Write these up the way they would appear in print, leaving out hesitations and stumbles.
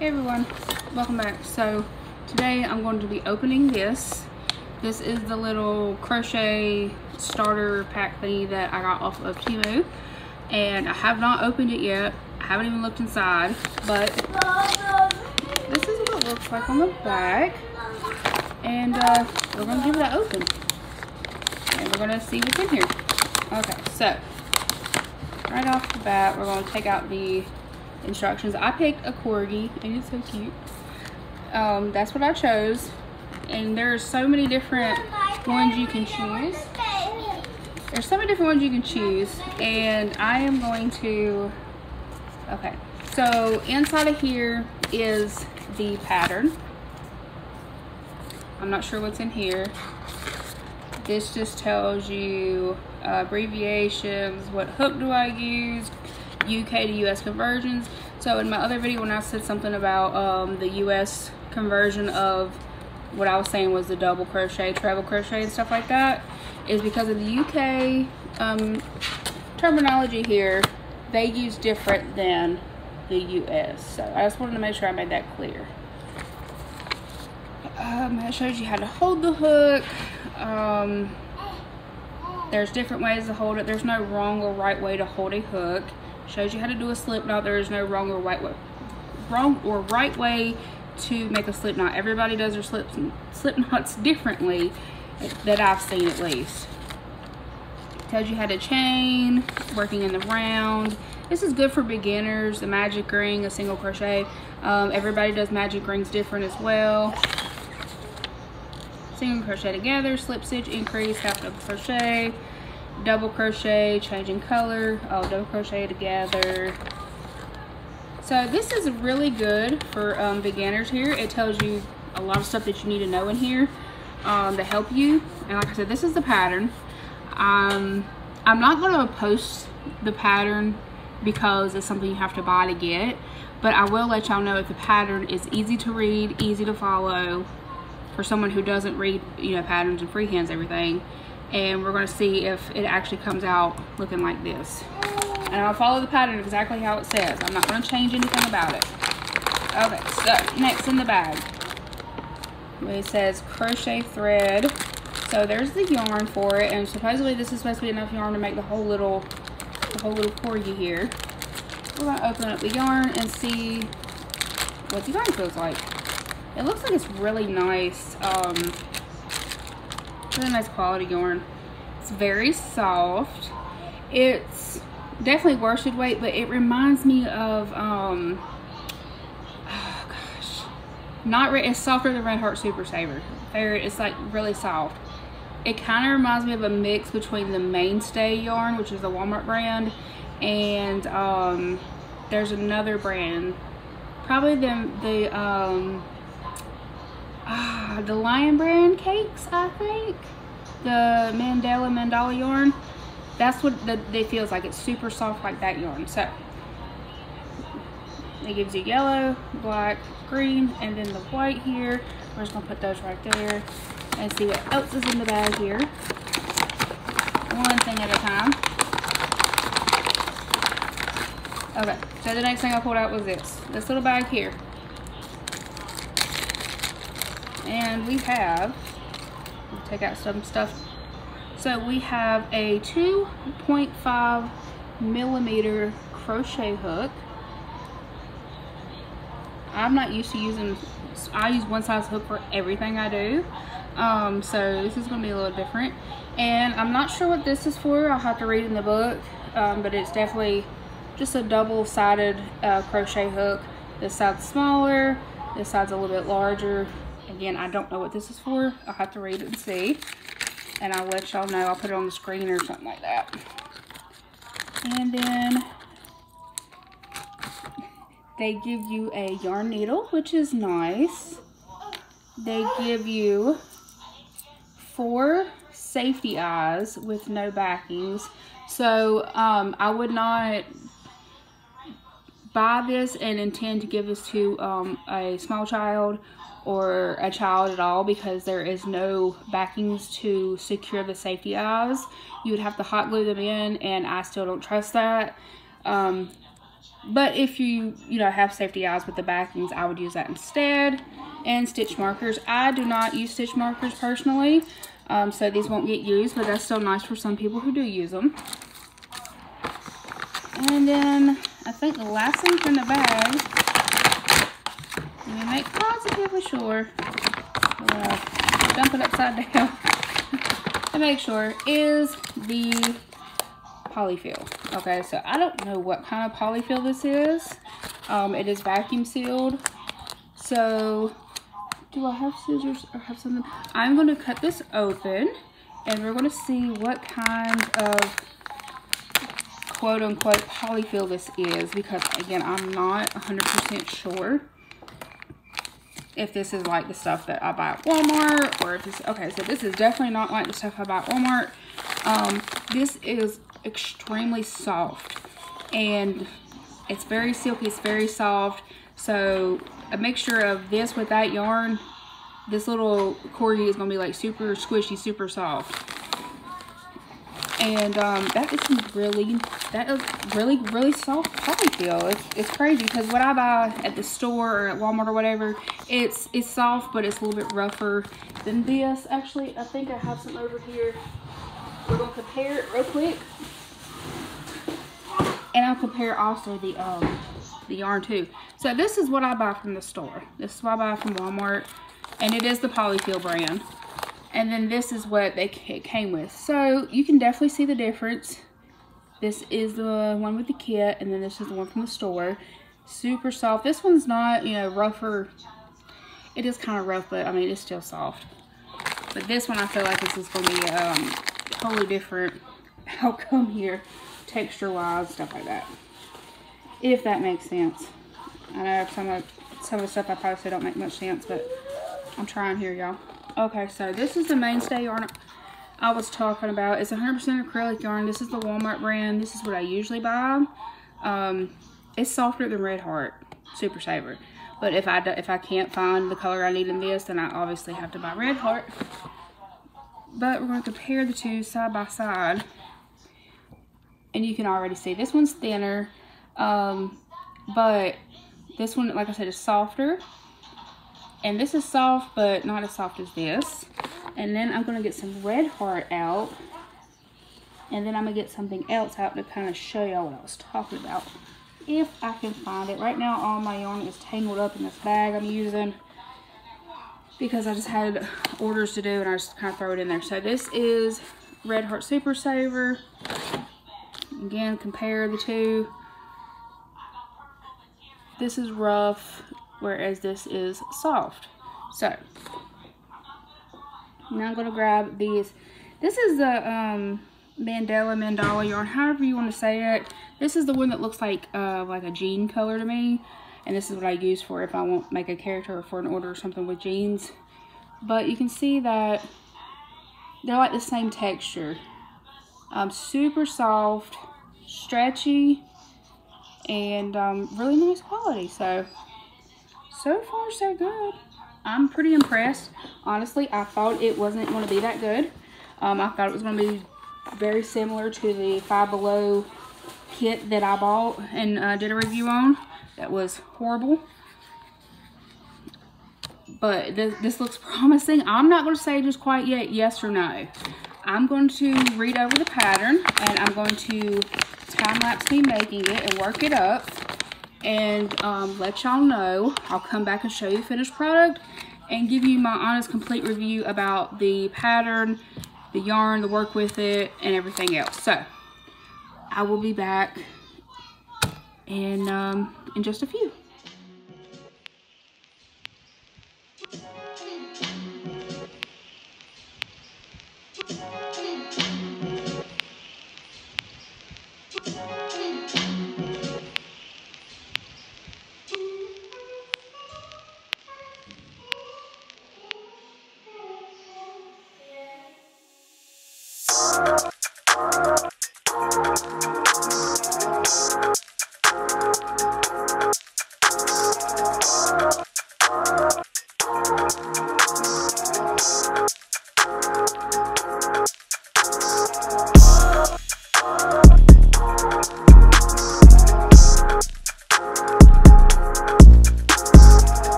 Hey everyone, welcome back. So today I'm going to be opening this. This is the little crochet starter pack thingy that I got off of Temu, and I have not opened it yet. I haven't even looked inside, but this is what it looks like on the back, and we're going to give it an open and we're going to see what's in here. Okay, so right off the bat we're going to take out the instructions. I picked a corgi and it's so cute. That's what I chose, and there's so many different ones you can choose. There's so many different ones you can choose, and I am going to, okay, so inside of here is the pattern. I'm not sure what's in here. This just tells you abbreviations, what hook do I use, UK to US conversions. So in my other video when I said something about the US conversion of what I was saying was the double crochet, treble crochet and stuff like that, is because of the UK terminology here. They use different than the US. So I just wanted to make sure I made that clear. It shows you how to hold the hook. There's different ways to hold it. There's no wrong or right way to hold a hook. Shows you how to do a slip knot. There is no wrong or right way to make a slip knot. Everybody does their slip knots differently, that I've seen at least. Tells you how to chain, working in the round. This is good for beginners. The magic ring, a single crochet. Everybody does magic rings different as well. Single crochet together, slip stitch, increase, half double crochet, double crochet, changing color, double crochet together. So this is really good for beginners here. It tells you a lot of stuff that you need to know in here to help you. And like I said, this is the pattern. I'm not going to post the pattern because it's something you have to buy to get, but I will let y'all know if the pattern is easy to read, easy to follow for someone who doesn't read, you know, patterns and freehands everything. And we're going to see if it actually comes out looking like this. And I'll follow the pattern exactly how it says. I'm not going to change anything about it. Okay, so next in the bag, it says crochet thread. So there's the yarn for it, and supposedly this is supposed to be enough yarn to make the whole little corgi here. We're going to open up the yarn and see what the yarn feels like. It looks like it's really nice. Really nice quality yarn. It's very soft. It's definitely worsted weight, but it reminds me of oh gosh, it's softer than Red Heart Super Saver. It's like really soft. It kind of reminds me of a mix between the Mainstay yarn, which is the Walmart brand, and there's another brand, probably the Lion brand cakes, I think. The Mandala yarn. That's what it feels like. It's super soft like that yarn. So it gives you yellow, black, green, and then the white here. We're just gonna put those right there and see what else is in the bag here. One thing at a time. Okay, so the next thing I pulled out was this little bag here. And we have, take out some stuff. So we have a 2.5 millimeter crochet hook. I'm not used to using, I use one size hook for everything I do. So this is going to be a little different. And I'm not sure what this is for. I'll have to read in the book. But it's definitely just a double-sided crochet hook. This side's smaller, this side's a little bit larger. Again, I don't know what this is for. I'll have to read it and see. And I'll let y'all know. I'll put it on the screen or something like that. And then they give you a yarn needle, which is nice. They give you 4 safety eyes with no backings. So I would not buy this and intend to give this to a small child or a child at all, because there is no backings to secure the safety eyes. You would have to hot glue them in, and I still don't trust that. But if you have safety eyes with the backings, I would use that instead. And stitch markers. I do not use stitch markers personally, so these won't get used, but that's still nice for some people who do use them. And then I think the last thing from the bag, let me make positively sure, dump it upside down to make sure, is the polyfill. Okay, so I don't know what kind of polyfill this is. It is vacuum sealed. So do I have scissors or have something? I'm going to cut this open and we're going to see what kind of quote-unquote polyfill this is, because again, I'm not 100% sure if this is like the stuff that I buy at Walmart, or if it's, okay, so this is definitely not like the stuff I buy at Walmart. This is extremely soft and it's very silky, it's very soft. So a mixture of this with that yarn, this little corgi is gonna be like super squishy, super soft. And that is really soft polyfill. It's crazy, because what I buy at the store or at Walmart or whatever, it's soft, but it's a little bit rougher than this. Actually, I think I have some over here. We're gonna compare it real quick, and I'll compare also the yarn too. So this is what I buy from the store. This is what I buy from Walmart, and it is the Polyfill brand. And then this is what it came with. So you can definitely see the difference. This is the one with the kit, and then this is the one from the store. Super soft. This one's not, rougher. It is kind of rough, but I mean, it's still soft. But this one, I feel like this is going to be a totally different outcome here, texture-wise, stuff like that. If that makes sense. I know some of the stuff I probably say don't make much sense, but I'm trying here, y'all. Okay, so this is the mainstay yarn I was talking about. It's 100% acrylic yarn. This is the Walmart brand. This is what I usually buy. It's softer than Red Heart Super Saver. But if I can't find the color I need in this, then I obviously have to buy Red Heart. But we're going to compare the two side by side. And you can already see this one's thinner. But this one, like I said, is softer. And this is soft, but not as soft as this. And then I'm going to get some Red Heart out. And then I'm going to get something else out to kind of show y'all what I was talking about, if I can find it. Right now, all my yarn is tangled up in this bag I'm using, because I just had orders to do and I just kind of throw it in there. So this is Red Heart Super Saver. Again, compare the two. This is rough, whereas this is soft. So now I'm going to grab these. This is the mandala yarn, however you want to say it. This is the one that looks like a jean color to me, and this is what I use for if I want to make a character or for an order or something with jeans. But you can see that they're like the same texture. Super soft, stretchy, and really nice quality. So far so good. I'm pretty impressed. Honestly, I thought it wasn't going to be that good. I thought it was going to be very similar to the Five Below kit that I bought and did a review on. That was horrible. But this looks promising. I'm not going to say just quite yet yes or no. I'm going to read over the pattern, and I'm going to time-lapse me making it and work it up, and let y'all know. I'll come back and show you the finished product and give you my honest, complete review about the pattern, the yarn, the work with it, and everything else. So I will be back in just a few.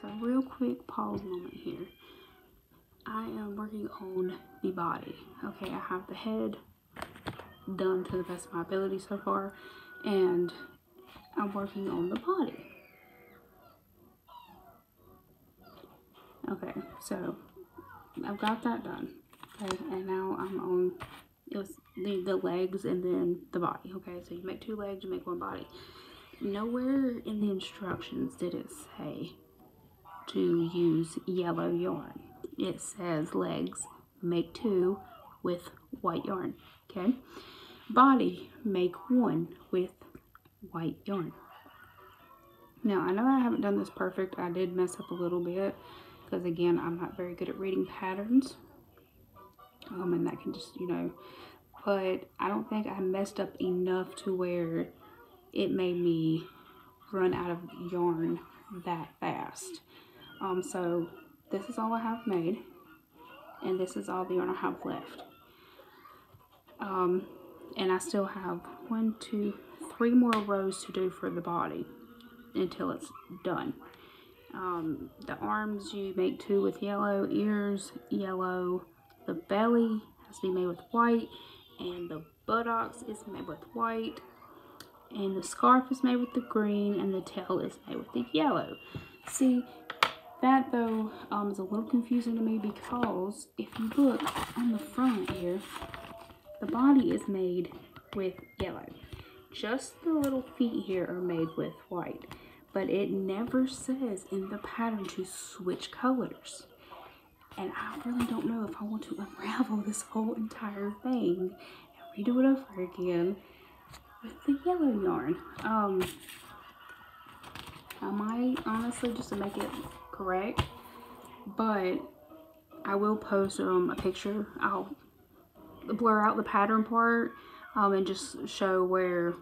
so real quick pause moment here. I am working on the body. Okay, I have the head done to the best of my ability so far, and I'm working on the body. Okay, so I've got that done. Okay, and now I'm on the legs and then the body. Okay, so you make 2 legs, you make 1 body. Nowhere in the instructions did it say to use yellow yarn. It says legs, make 2 with white yarn. Okay, body, make 1 with white yarn. Now I know I haven't done this perfect. I did mess up a little bit because again, I'm not very good at reading patterns, and that can just, you know, but I don't think I messed up enough to where it made me run out of yarn that fast. So this is all I have made, and this is all the yarn I have left. And I still have 1, 2, 3 more rows to do for the body until it's done. The arms, you make 2 with yellow, ears yellow, the belly has to be made with white, and the buttocks is made with white, and the scarf is made with the green, and the tail is made with the yellow. See, that though is a little confusing to me, because if you look on the front here, the body is made with yellow. Just the little feet here are made with white, but it never says in the pattern to switch colors. And I really don't know if I want to unravel this whole entire thing and redo it over again with the yellow yarn. I might honestly, just to make it correct, but I will post a picture. I'll blur out the pattern part and just show where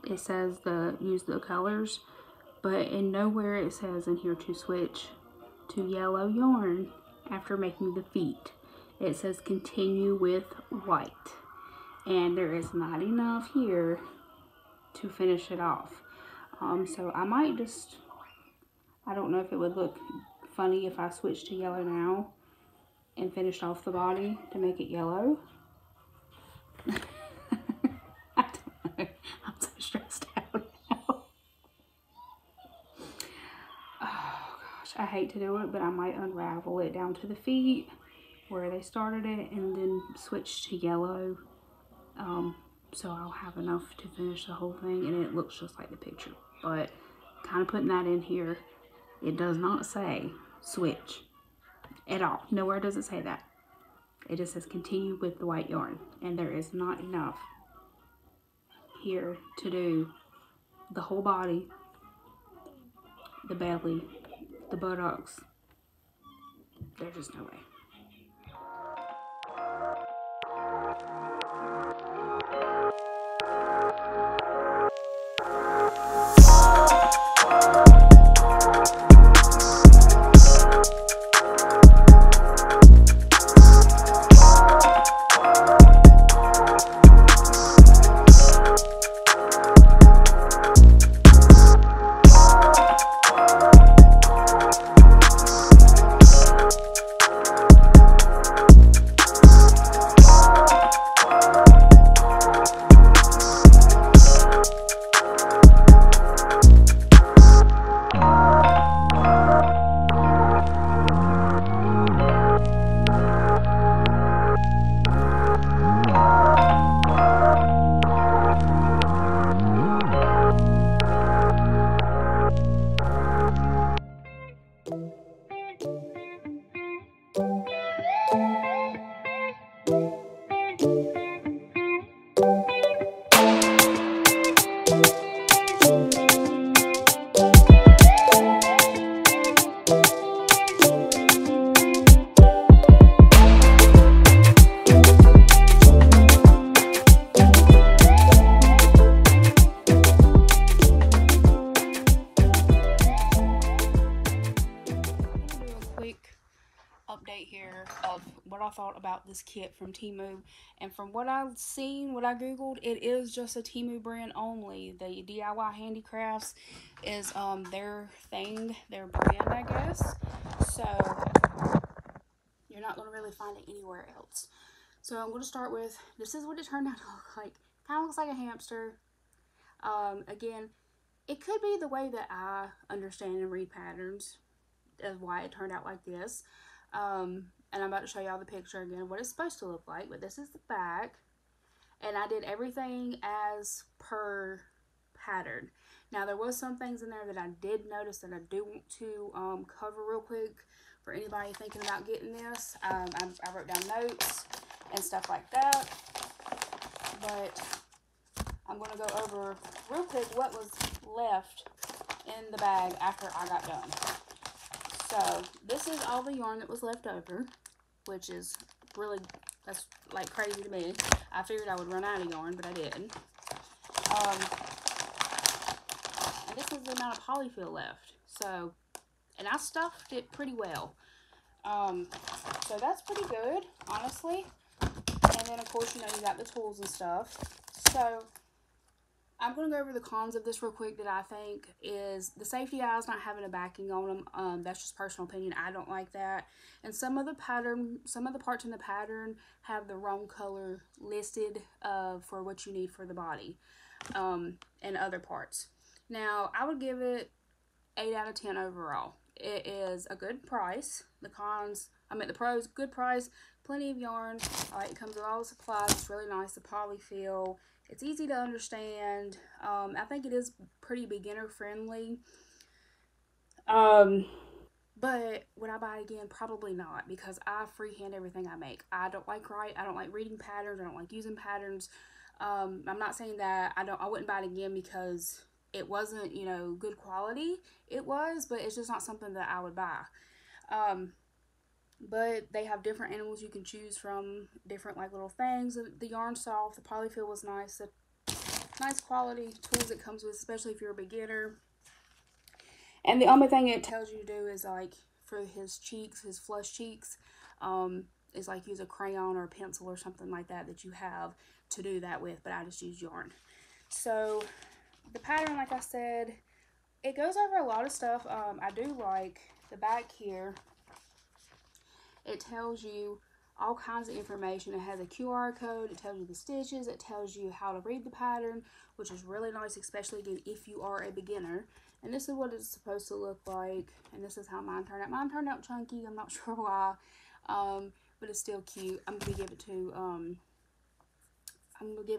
it says use the colors, but in nowhere it says in here to switch to yellow yarn after making the feet. It says continue with white, and there is not enough here to finish it off. So I might just, I don't know if it would look funny if I switched to yellow now and finished off the body to make it yellow. I don't know. I'm so stressed out now. Oh gosh, I hate to do it, but I might unravel it down to the feet where they started it and then switch to yellow. So I'll have enough to finish the whole thing, and it looks just like the picture. But kind of putting that in here, it does not say switch at all. Nowhere does it say that. It just says continue with the white yarn, and there is not enough here to do the whole body, the belly, the buttocks. There's just no way. update here of what I thought about this kit from Temu. And from what I've seen, what I googled, it is just a Temu brand only. The DIY Handicrafts is their thing, their brand, I guess. So you're not going to really find it anywhere else. So I'm going to start with, this is what it turned out to look like. Kind of looks like a hamster. Again, it could be the way that I understand and read patterns of why it turned out like this. And I'm about to show y'all the picture again, what it's supposed to look like. But this is the back. And I did everything as per pattern. Now, there was some things in there that I did notice that I do want to cover real quick for anybody thinking about getting this. I wrote down notes and stuff like that. But I'm going to go over real quick what was left in the bag after I got done. So this is all the yarn that was left over, which is really, that's like crazy to me. I figured I would run out of yarn, but I didn't. And this is the amount of polyfill left. So, and I stuffed it pretty well. So that's pretty good, honestly. And then of course, you know, you got the tools and stuff. So I'm going to go over the cons of this real quick that I think is the safety eyes not having a backing on them. That's just personal opinion. I don't like that. And some of the parts in the pattern have the wrong color listed for what you need for the body and other parts. Now, I would give it 8 out of 10 overall. It is a good price. The pros, good price, plenty of yarn. It comes with all the supplies. It's really nice, the polyfill. It's easy to understand. I think it is pretty beginner friendly. But would I buy it again? Probably not, because I freehand everything I make. I don't like reading patterns. I don't like using patterns. I'm not saying that I wouldn't buy it again because it wasn't, you know, good quality. It was, but it's just not something that I would buy. But they have different animals you can choose from, different like little things. The yarn's soft, the polyfill was nice, the nice quality tools it comes with, especially if you're a beginner. And the only thing it tells you to do is like for his cheeks, his flush cheeks, is like use a crayon or a pencil or something like that you have to do that with, but I just use yarn. So the pattern, like I said, it goes over a lot of stuff. I do like the back here. It tells you all kinds of information. It has a QR code. It tells you the stitches. It tells you how to read the pattern, which is really nice, especially again if you are a beginner. And this is what it's supposed to look like. And this is how mine turned out. Mine turned out chunky. I'm not sure why, but it's still cute. I'm gonna give it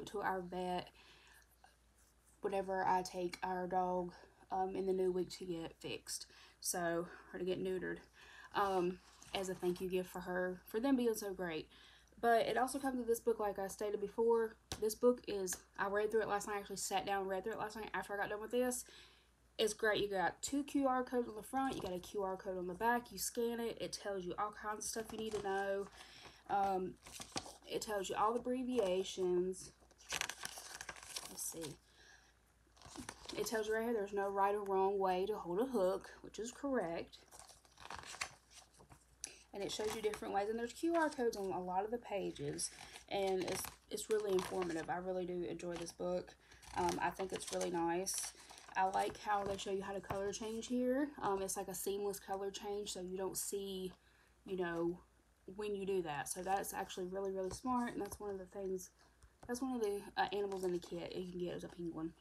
to our vet whenever I take our dog in the new week to get fixed, or to get neutered. As a thank you gift for them being so great. But it also comes with this book, like I stated before. This book is, I read through it last night. I actually sat down and read through it last night after I got done with this. It's great. You got 2 QR codes on the front. You got a QR code on the back. You scan it. It tells you all kinds of stuff you need to know. It tells you all the abbreviations. Let's see. It tells you right here there's no right or wrong way to hold a hook, which is correct. And it shows you different ways, and there's QR codes on a lot of the pages, and it's really informative. I really do enjoy this book. I think it's really nice. I like how they show you how to color change here. It's like a seamless color change, so you don't see, you know, when you do that. So that's actually really, really smart, and that's one of the things, that's one of the animals in the kit you can get as a penguin.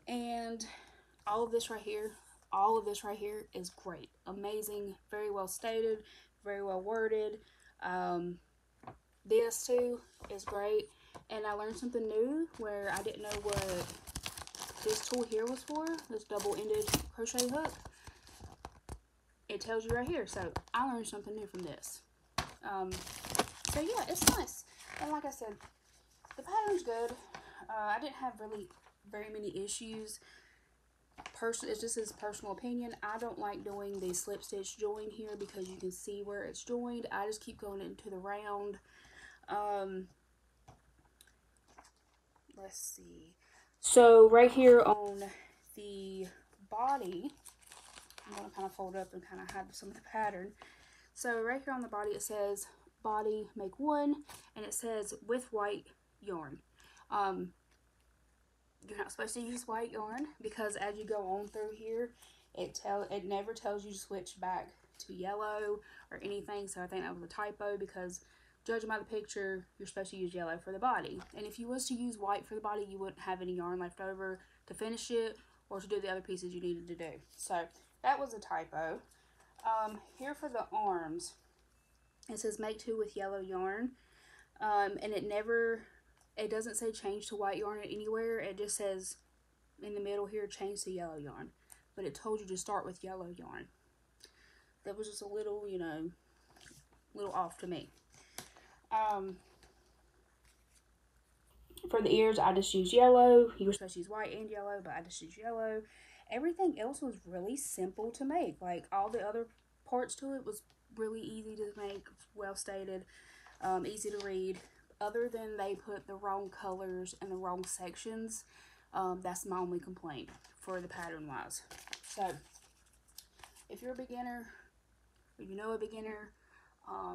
And all of this right here is great, amazing, very well stated, very well worded. This too is great, and I learned something new where I didn't know what this tool here was for, this double-ended crochet hook. It tells you right here, so I learned something new from this. So yeah, it's nice, and like I said, the pattern's good. I didn't have really very many issues. It's just his personal opinion. I don't like doing the slip stitch join here because you can see where it's joined. I just keep going into the round. Let's see. So right here on the body, I'm going to kind of fold up and kind of hide some of the pattern. So right here on the body it says body make one, and it says with white yarn. You're not supposed to use white yarn because as you go on through here, it never tells you to switch back to yellow or anything. So I think that was a typo, because judging by the picture, you're supposed to use yellow for the body. And if you was to use white for the body, you wouldn't have any yarn left over to finish it or to do the other pieces you needed to do. So that was a typo. Here for the arms, it says make two with yellow yarn. And it doesn't say change to white yarn anywhere. It just says in the middle here, change to yellow yarn. But it told you to start with yellow yarn. That was just a little, you know, little off to me. For the ears, I just used yellow. You were supposed to use white and yellow, but I just used yellow. Everything else was really simple to make. Like, all the other parts to it was really easy to make, well stated, easy to read. Other than they put the wrong colors and the wrong sections. That's my only complaint for the pattern wise. So, if you're a beginner, or you know a beginner,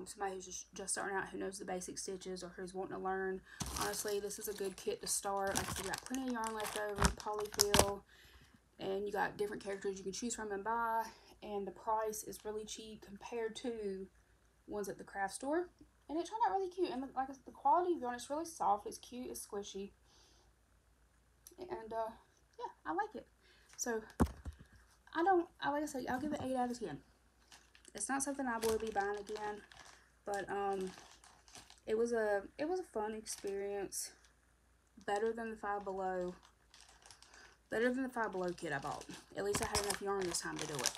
somebody who's just starting out, who knows the basic stitches, or who's wanting to learn, honestly, this is a good kit to start. Like, you got plenty of yarn left over, polyfill, and you got different characters you can choose from and buy, and the price is really cheap compared to ones at the craft store. And it turned out really cute, and like I said, the quality of yarn is really soft, it's cute, it's squishy, and yeah, I like it. So like I said, I'll give it 8 out of 10. It's not something I will be buying again, but it was a fun experience. Better than the Five Below kit I bought. At least I had enough yarn this time to do it.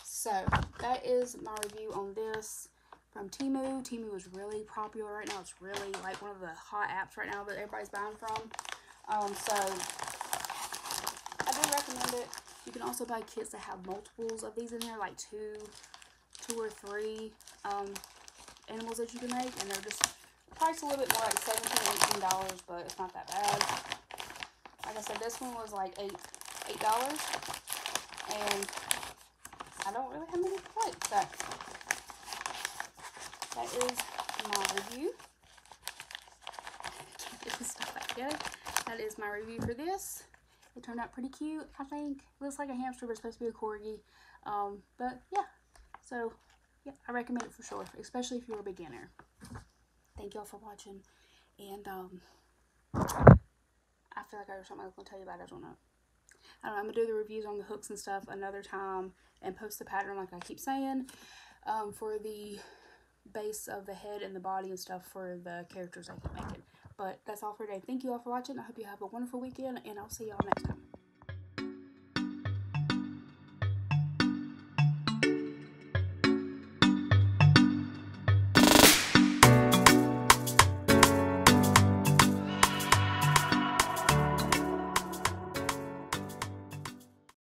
So that is my review on this from Temu. Temu is really popular right now. It's really like one of the hot apps right now that everybody's buying from. So I do recommend it. You can also buy kits that have multiples of these in there, like two or three animals that you can make, and they're just priced a little bit more, like $17, $18, but it's not that bad. Like I said, this one was like $8, and I don't really have many complaints. So that is my review. Get this stuff back together. That is my review for this. It turned out pretty cute, I think. Looks like a hamster, but it's supposed to be a corgi. But yeah, so yeah, I recommend it for sure, especially if you're a beginner. Thank y'all for watching, and I feel like I have something I was going to tell you about. I don't know. I'm going to do the reviews on the hooks and stuff another time and post the pattern like I keep saying, for the base of the head and the body and stuff for the characters I keep making. But that's all for today. Thank you all for watching. I hope you have a wonderful weekend, and I'll see y'all next time.